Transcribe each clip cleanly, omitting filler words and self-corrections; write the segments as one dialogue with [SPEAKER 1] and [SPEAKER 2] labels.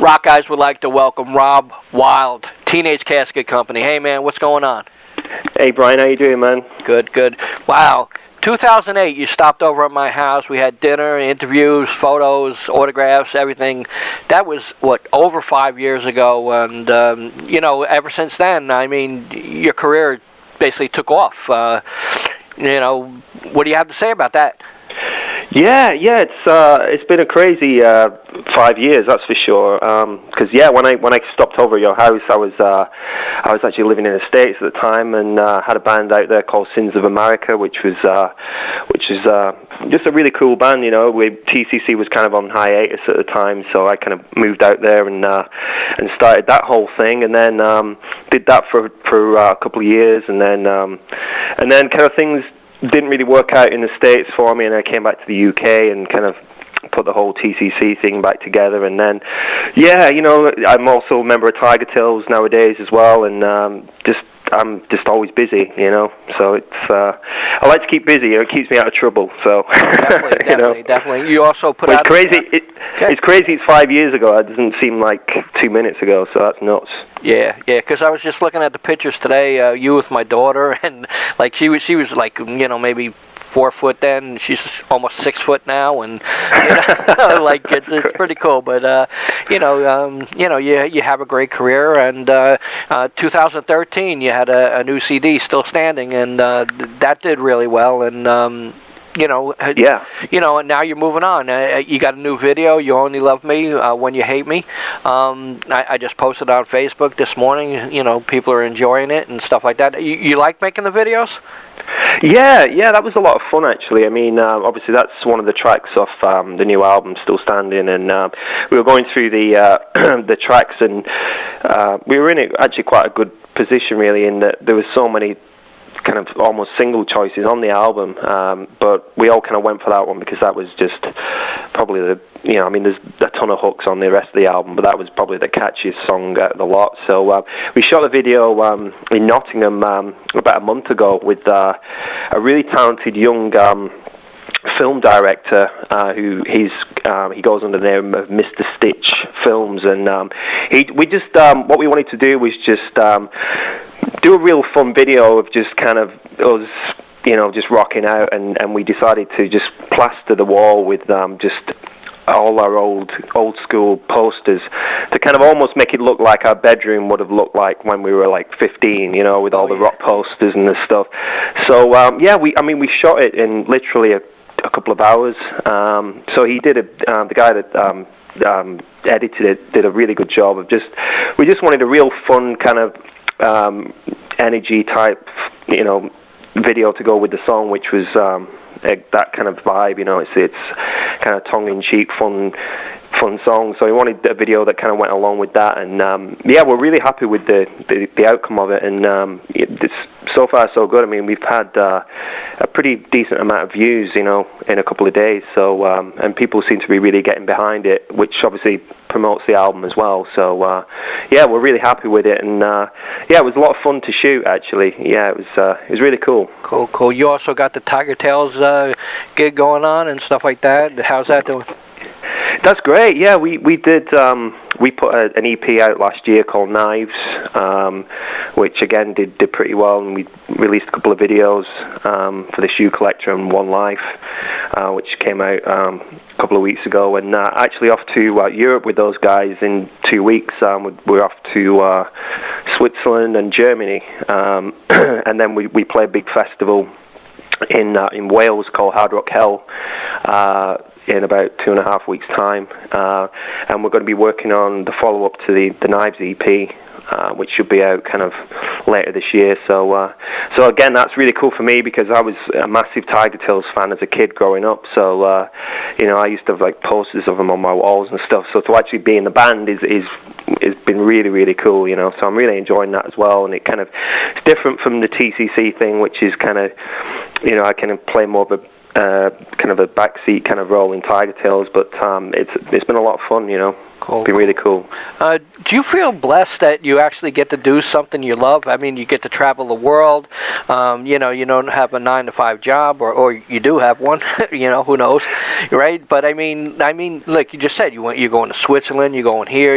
[SPEAKER 1] Rockeyez would like to welcome Rob Wylde, Teenage Casket Company. Hey, man, what's going on?
[SPEAKER 2] Hey, Brian, how you doing, man?
[SPEAKER 1] Good, good. Wow. 2008, you stopped over at my house. We had dinner, interviews, photos, autographs, everything. That was, what, over 5 years ago. And, you know, ever since then, I mean, your career basically took off. You know, what do you have to say about that?
[SPEAKER 2] Yeah, it's been a crazy 5 years, that's for sure. Because when I stopped over at your house, I was actually living in the States at the time, and had a band out there called Sins of America, which is just a really cool band. You know, TCC was kind of on hiatus at the time, so I kind of moved out there and started that whole thing, and then did that for a couple of years, and then kind of things didn't really work out in the States for me, and I came back to the UK and kind of put the whole TCC thing back together. And then, you know, I'm also a member of Tiger Tails nowadays as well, and I'm just always busy, you know. So it's I like to keep busy. It keeps me out of trouble. So
[SPEAKER 1] definitely,
[SPEAKER 2] you know?
[SPEAKER 1] definitely. You also put out.
[SPEAKER 2] It's crazy. It's crazy. It's 5 years ago. It doesn't seem like 2 minutes ago. So that's nuts.
[SPEAKER 1] Yeah. Because I was just looking at the pictures today. You with my daughter, and like she was like, you know, maybe 4 foot then. She's almost 6 foot now, and you know, like it's pretty cool. But you have a great career, and 2013 you had a new CD, Still Standing, and that did really well. And you know, and now you're moving on. You got a new video, You Only Love Me When You Hate Me. I just posted on Facebook this morning. You know, people are enjoying it and stuff like that. You like making the videos?
[SPEAKER 2] Yeah, that was a lot of fun, actually. I mean, obviously that's one of the tracks off the new album, Still Standing, and we were going through the the tracks, and we were in actually quite a good position, really, in that there was so many kind of almost single choices on the album, but we all kind of went for that one because that was just probably I mean, there's a ton of hooks on the rest of the album, but that was probably the catchiest song out of the lot. So we shot a video in Nottingham about a month ago with a really talented young film director he goes under the name of Mr. Stitch Films, and what we wanted to do was just do a real fun video of just kind of us, you know, just rocking out, and we decided to just plaster the wall with just all our old school posters to kind of almost make it look like our bedroom would have looked like when we were like 15, you know, with all the rock posters and the stuff. So we shot it in literally a couple of hours. So he did the guy that edited it did a really good job of we just wanted a real fun kind of energy type, you know, video to go with the song, which was that kind of vibe, you know. It's kind of tongue-in-cheek, fun song. So we wanted a video that kind of went along with that, and we're really happy with the outcome of it, and it's so far so good. I mean, we've had a pretty decent amount of views, you know, in a couple of days. So and people seem to be really getting behind it, which obviously promotes the album as well. So we're really happy with it, and it was a lot of fun to shoot, actually. Yeah, it was really cool.
[SPEAKER 1] Cool. You also got the Tiger Tails gig going on and stuff like that. How's that doing?
[SPEAKER 2] That's great. Yeah, we did. We put an EP out last year called Knives, which again did pretty well, and we released a couple of videos for the Shoe Collector and One Life, which came out a couple of weeks ago, and actually off to Europe with those guys in 2 weeks. We're off to Switzerland and Germany, and then we play a big festival in Wales called Hard Rock Hell in about 2.5 weeks' time, and we're going to be working on the follow-up to the Knives EP, which should be out kind of later this year. So again, that's really cool for me because I was a massive Tiger Tails fan as a kid growing up. So I used to have like posters of them on my walls and stuff. So to actually be in the band is been really, really cool, you know. So I'm really enjoying that as well, and it's different from the TCC thing, which is kind of, you know, I kind of play more of a kind of a backseat kind of role in Tiger Tales, but it's been a lot of fun, you know.
[SPEAKER 1] Cool.
[SPEAKER 2] It's been really cool.
[SPEAKER 1] Do you feel blessed that you actually get to do something you love? I mean, you get to travel the world. You know, you don't have a 9-to-5 job, or you do have one. You know, who knows, right? But I mean, like you just said, you're going to Switzerland, you're going here,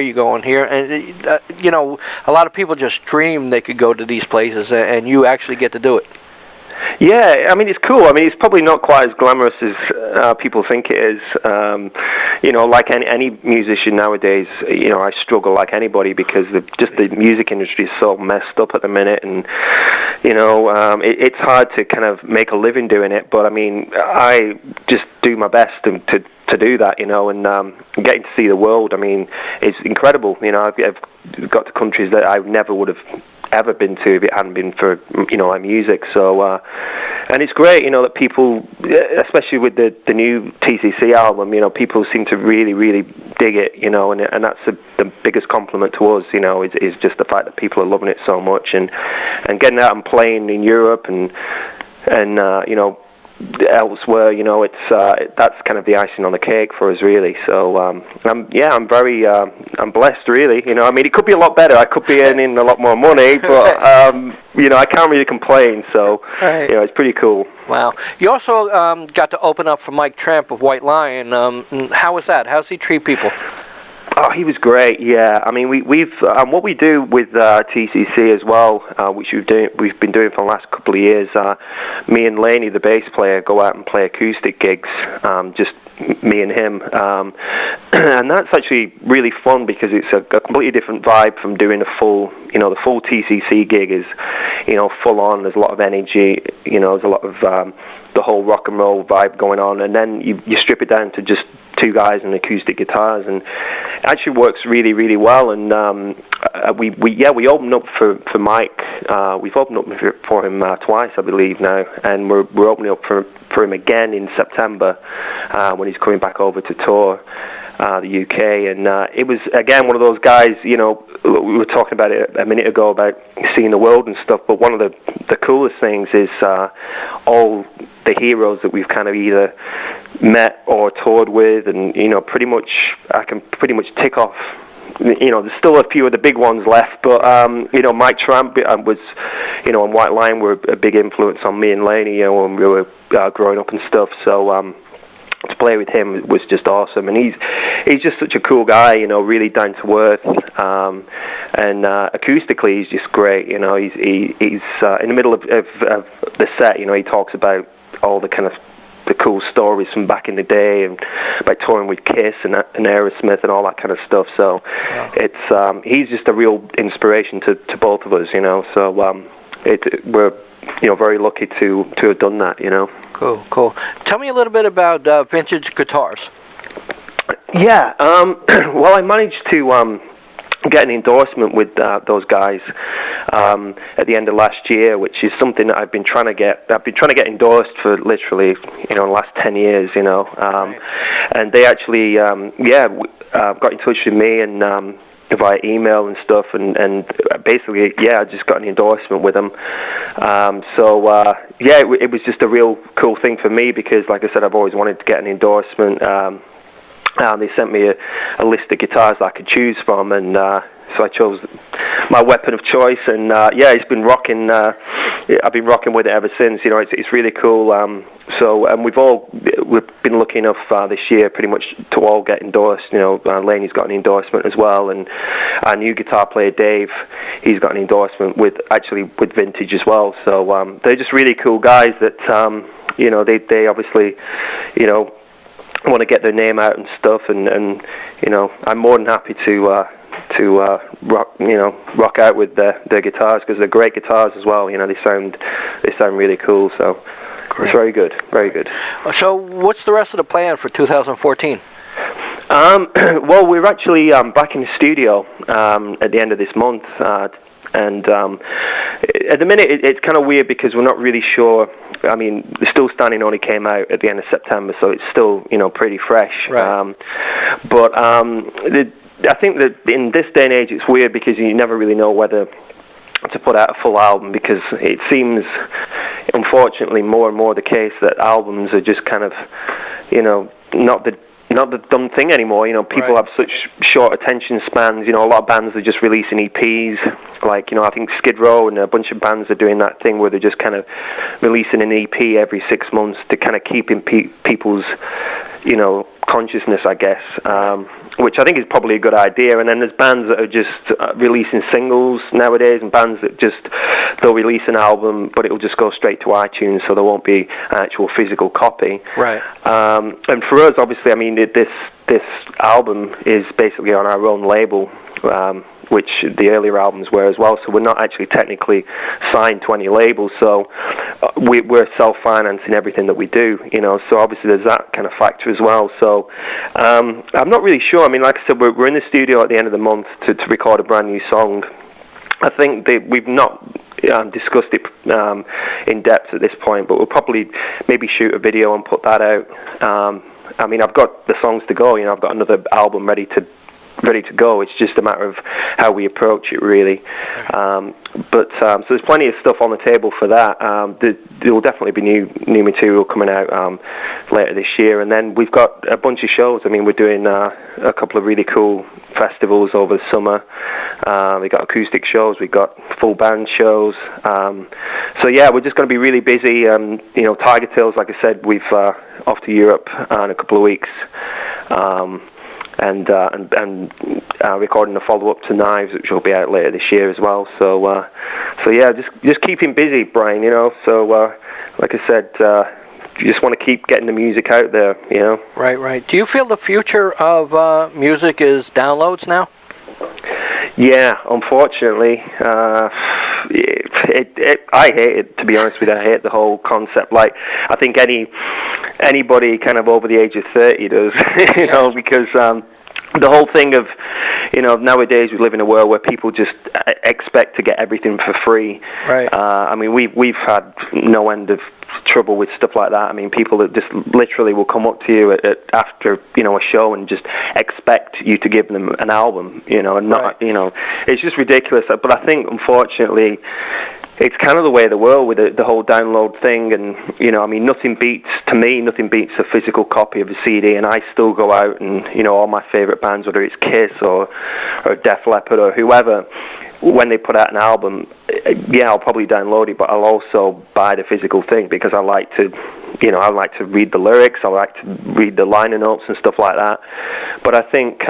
[SPEAKER 1] and you know, a lot of people just dream they could go to these places, and you actually get to do it.
[SPEAKER 2] Yeah, I mean, it's cool. I mean, it's probably not quite as glamorous as people think it is. You know, like any musician nowadays, you know, I struggle like anybody because the music industry is so messed up at the minute, and you know, it's hard to kind of make a living doing it. But I mean, I just do my best to do that, you know, and getting to see the world. I mean, it's incredible. You know, I've got to countries that I never would have ever been to if it hadn't been for, you know, my music. So and it's great, you know, that people, especially with the new TCC album, you know, people seem to really dig it, you know, and that's the biggest compliment to us, you know, is just the fact that people are loving it so much, and getting out and playing in Europe and you know, elsewhere, you know, it's that's kind of the icing on the cake for us, really. So I'm very I'm blessed, really. You know, I mean, it could be a lot better. I could be earning a lot more money, but you know, I can't really complain. So you know, it's pretty cool.
[SPEAKER 1] Wow. You also got to open up for Mike Tramp of White Lion. How was that? How's he treat people?
[SPEAKER 2] Oh, he was great. Yeah, I mean, we've what we do with TCC as well, which we've been doing for the last couple of years. Me and Laney, the bass player, go out and play acoustic gigs, just me and him, and that's actually really fun because it's a completely different vibe from doing a full, you know, the full TCC gig is, you know, full on. There's a lot of energy, you know, there's a lot of the whole rock and roll vibe going on, and then you strip it down to just two guys and acoustic guitars, and it actually works really well. And we opened up for Mike. We've opened up for him twice, I believe, now, and we're opening up for him again in September when he's coming back over to tour the UK. And it was again one of those guys, you know, we were talking about it a minute ago about seeing the world and stuff, but one of the coolest things is all the heroes that we've kind of either met or toured with, and you know, I can pretty much tick off, you know, there's still a few of the big ones left, but you know, Mike Tramp was, you know, and White Lion were a big influence on me and Laney, you know, when we were growing up and stuff. So to play with him was just awesome, and he's just such a cool guy, you know, really down to earth, and acoustically he's just great, you know. He's in the middle of the set, you know, he talks about all the kind of the cool stories from back in the day, and about touring with Kiss and Aerosmith and all that kind of stuff. So it's he's just a real inspiration to both of us, you know. So we're, you know, very lucky to have done that, you know.
[SPEAKER 1] Cool. Tell me a little bit about vintage guitars.
[SPEAKER 2] Yeah, well, I managed to get an endorsement with those guys at the end of last year, which is something that I've been trying to get endorsed for literally, you know, the last 10 years, you know. Right. And they actually, got in touch with me and via email and stuff, and basically, I just got an endorsement with them. It was just a real cool thing for me because, like I said, I've always wanted to get an endorsement. They sent me a list of guitars that I could choose from, and so I chose my weapon of choice, and it's been rocking. I've been rocking with it ever since. You know, it's really cool. And we've been lucky enough this year, pretty much, to all get endorsed. You know, Laney's got an endorsement as well, and our new guitar player Dave, he's got an endorsement with Vintage as well. So they're just really cool guys that you know, they obviously, you know, want to get their name out and stuff, and you know, I'm more than happy to rock out with their guitars, because they're great guitars as well. You know, they sound really cool. So Great. It's very good.
[SPEAKER 1] So what's the rest of the plan for 2014?
[SPEAKER 2] Well, we're actually back in the studio at the end of this month. And at the minute, it's kind of weird because we're not really sure. I mean, the Still Standing only came out at the end of September, so it's still, you know, pretty fresh.
[SPEAKER 1] Right.
[SPEAKER 2] I think that in this day and age, it's weird because you never really know whether to put out a full album, because it seems, unfortunately more and more the case that albums are just kind of, not the dumb thing anymore. People have such short attention spans. A lot of bands are just releasing EPs. Like, I think Skid Row and a bunch of bands are doing that thing where they're just kind of releasing an EP every 6 months to kind of keep in people's, consciousness, I guess, which I think is probably a good idea. And then there's bands that are just releasing singles nowadays, and bands that they'll release an album, but it'll just go straight to iTunes, so there won't be an actual physical copy.
[SPEAKER 1] Right.
[SPEAKER 2] And for us, obviously, I mean, this album is basically on our own label, which the earlier albums were as well, so we're not actually technically signed to any label, so we're self-financing everything that we do, so obviously there's that kind of factor as well. So I'm not really sure. I mean, like I said, we're in the studio at the end of the month to record a brand new song. I think we've not discussed it in depth at this point, but we'll probably maybe shoot a video and put that out. I mean, I've got the songs to go, I've got another album ready to go. It's just a matter of how we approach it, really. So there's plenty of stuff on the table for that. There will definitely be new material coming out later this year, and then we've got a bunch of shows. I mean, we're doing a couple of really cool festivals over the summer. We got acoustic shows, we got full band shows. So yeah, we're just going to be really busy. Tiger Tails, like I said, we've off to Europe in a couple of weeks. And recording the follow-up to Knives, which will be out later this year as well. So yeah, just keeping busy, Brian. So like I said, you just want to keep getting the music out there.
[SPEAKER 1] Right. Do you feel the future of music is downloads now?
[SPEAKER 2] Yeah, unfortunately, I hate it, to be honest with you. I hate the whole concept. Like, I think anybody kind of over the age of 30 does, because the whole thing of, nowadays we live in a world where people just expect to get everything for free.
[SPEAKER 1] Right.
[SPEAKER 2] I mean, we've had no end of trouble with stuff like that. I mean, people that just literally will come up to you after a show and just expect you to give them an album, and not, it's just ridiculous. But I think, unfortunately, it's kind of the way of the world with the whole download thing. And I mean, nothing beats a physical copy of a CD. And I still go out and all my favorite bands, whether it's Kiss or Def Leppard or whoever, when they put out an album, I'll probably download it, but I'll also buy the physical thing because I like to read the lyrics, I like to read the liner notes and stuff like that. But I think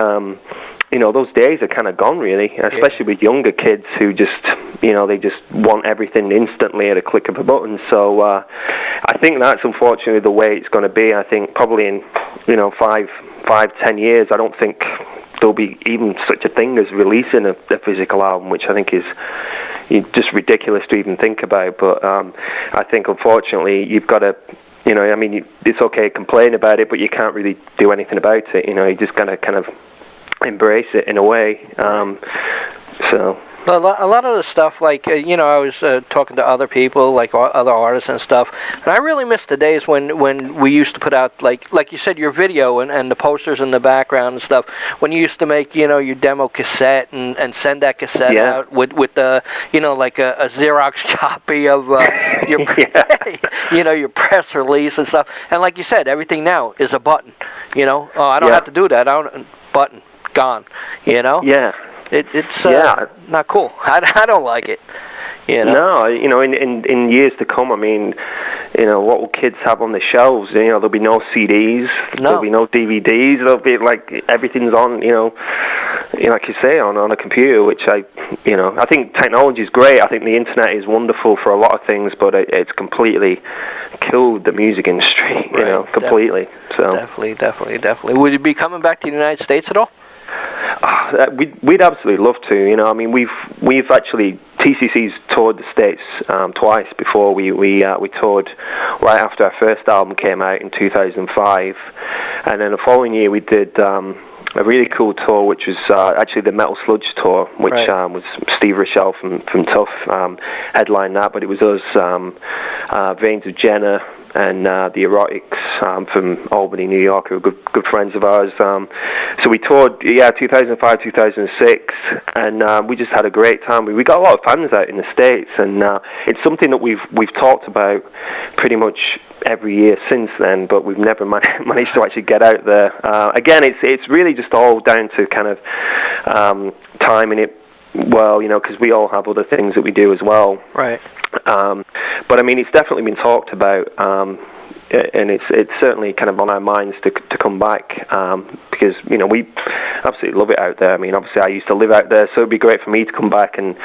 [SPEAKER 2] those days are kind of gone, really, especially with younger kids who just they just want everything instantly at a click of a button. So I think that's unfortunately the way it's going to be. I think probably in 5-10 years, I don't think there'll be even such a thing as releasing a physical album, which I think is just ridiculous to even think about. But I think, unfortunately, you've got to, it's okay to complain about it, but you can't really do anything about it. You're just going to kind of embrace it in a way. So.
[SPEAKER 1] A lot of the stuff, like, I was talking to other people, like other artists and stuff, and I really miss the days when we used to put out, like you said, your video and the posters in the background and stuff, when you used to make, your demo cassette and send that cassette out with the, like a Xerox copy of your, your press release and stuff. And like you said, everything now is a button, I don't have to do that. Button, gone,
[SPEAKER 2] Yeah.
[SPEAKER 1] It's not cool. I don't like it.
[SPEAKER 2] No, in years to come, I mean, what will kids have on the shelves? There'll be no CDs, there'll be no DVDs, there'll be like everything's on, like you say, on a computer, which I think technology is great. I think the internet is wonderful for a lot of things, but it's completely killed the music industry, completely. Definitely.
[SPEAKER 1] Would you be coming back to the United States at all?
[SPEAKER 2] We'd absolutely love to. I mean, we've actually TCC's toured the States twice before. We toured right after our first album came out in 2005, and then the following year we did a really cool tour, which was actually the Metal Sludge tour, which was Steve Rochelle from Tough headlined that, but it was us, Veins of Jenna, and the Erotics from Albany, New York, who are good friends of ours. So we toured, 2005, 2006, and we just had a great time. We got a lot of fans out in the States, and it's something that we've talked about pretty much every year since then, but we've never managed to actually get out there. Again, it's really just all down to kind of timing it well, because we all have other things that we do as well.
[SPEAKER 1] Right.
[SPEAKER 2] But I mean, it's definitely been talked about, and it's certainly kind of on our minds to come back, because we absolutely love it out there. I mean, obviously I used to live out there, so it'd be great for me to come back and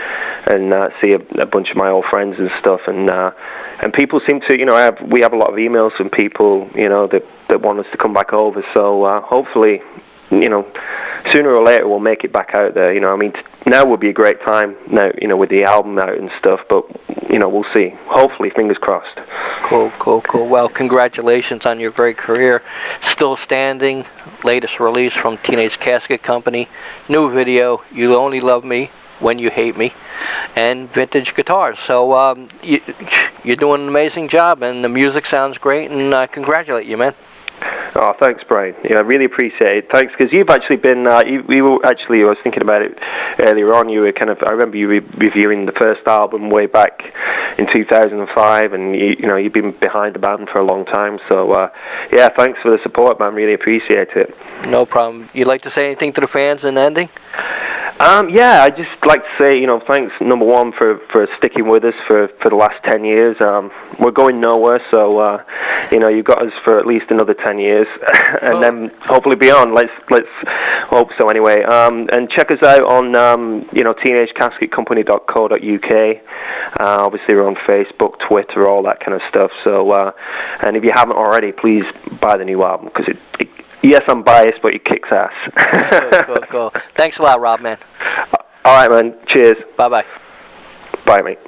[SPEAKER 2] see a bunch of my old friends and stuff, and people seem to, we have a lot of emails from people, that want us to come back over. So hopefully, sooner or later we'll make it back out there. I mean, now would be a great time now, with the album out and stuff, but we'll see. Hopefully, fingers crossed.
[SPEAKER 1] Cool. Well, congratulations on your great career. Still standing. Latest release from Teenage Casket Company. New video, You Only Love Me When You Hate Me, and vintage guitars. So you're doing an amazing job, and the music sounds great, and I congratulate you, man.
[SPEAKER 2] Oh, thanks, Brian. Yeah, I really appreciate it. Thanks, because you've actually been, we were actually, I was thinking about it earlier on, you were kind of, I remember you reviewing the first album way back in 2005, and you've been behind the band for a long time, so yeah, thanks for the support, man, really appreciate it.
[SPEAKER 1] No problem. You'd like to say anything to the fans in ending?
[SPEAKER 2] Yeah, I'd just like to say, thanks, number one, for sticking with us for the last 10 years. We're going nowhere, so, you've got us for at least another 10 years, and then hopefully beyond. Let's hope so anyway. And check us out on, teenagecasketcompany.co.uk. Obviously, we're on Facebook, Twitter, all that kind of stuff. So, and if you haven't already, please buy the new album, because yes, I'm biased, but it kicks ass.
[SPEAKER 1] Cool. Thanks a lot, Rob, man.
[SPEAKER 2] All right, man. Cheers.
[SPEAKER 1] Bye-bye.
[SPEAKER 2] Bye, mate.